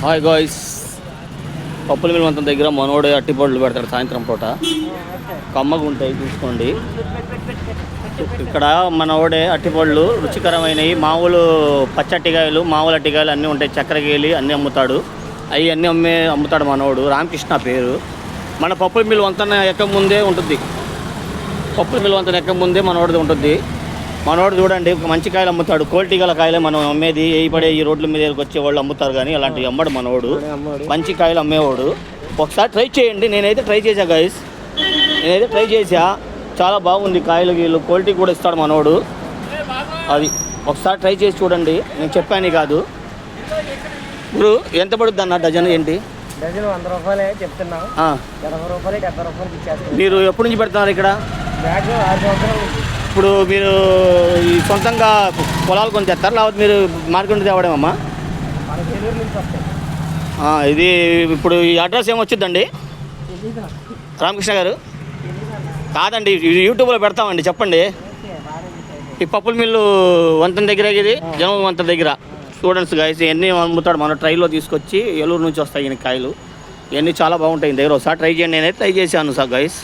Hi guys, పప్పుల mill వంతన దగ్గర మనోడే అట్టిపళ్ళు పెడతాడు సాయంత్రం పూట. కమ్మగా ఉంటాయి చూసుకోండి. ఇక్కడ మనోడే అట్టిపళ్ళు రుచికరమైనవి. మామూలు పచ్చట్టికాయలు, మామూలు అట్టికాయలు అన్నీ ఉంటాయి. చక్కెరకేళి అన్నీ అమ్ముతాడు. అవి అన్నీ అమ్ముతాడు మనోడు. రామకృష్ణ పేరు. మన పప్పుల మిల్ వంతన ఎక్క ముందే ఉంటుంది. పప్పుల మిల్ వంతన ఎక్క ముందే మనోడిది ఉంటుంది. మనోడు చూడండి, మంచి కాయలు అమ్ముతాడు. క్వాలిటీ గల కాయలే మనం అమ్మేది. ఈ రోడ్ల మీద వచ్చే వాళ్ళు అమ్ముతారు, కానీ అలాంటివి అమ్మడు మనోడు. మంచి కాయలు అమ్మేవాడు. ఒకసారి ట్రై చేయండి. నేనైతే ట్రై చేశా గైస్, చాలా బాగుంది. కాయలు గీళ్ళు క్వాలిటీ కూడా ఇస్తాడు మనోడు. అది ఒకసారి ట్రై చేసి చూడండి. నేను చెప్పాను కాదు. ఇప్పుడు ఎంత పడుద్ది అన్న డజన్? ఏంటి డజన్ 100 రూపాయలే చెప్తున్నా. 80 రూపాయలు 70 రూపాయలకి ఇచ్చేస్తాను. మీరు ఎప్పటి నుంచి పెడుతున్నారు ఇక్కడ? మ్యాక్సిమం 6 సంవత్సరాలు. ఇప్పుడు మీరు ఈ సొంతంగా పొలాలు కొని తెస్తారు, లేకపోతే మీరు మార్కెట్ నుంచి తేవడమమ్మా? మన ఏలూరు నుంచి వస్తాయి. ఇది ఇప్పుడు ఈ అడ్రస్ ఏమొచ్చుద్దండి రామకృష్ణ గారు? కాదండి, ఇది యూట్యూబ్లో పెడతామండి. చెప్పండి. ఈ పప్పుల మిల్లు వంతెన దగ్గర, ఇది జనం వంతెన దగ్గర. స్టూడెంట్స్ గాయస్ ఇవన్నీ అమ్ముతాడు. మన ట్రైలో తీసుకొచ్చి ఏలూరు నుంచి వస్తాయి ఈ కాయలు. ఇవన్నీ చాలా బాగుంటాయి దగ్గర. ఒకసారి ట్రై చేయండి. నేనైతే ట్రై చేశాను సార్ గాయస్.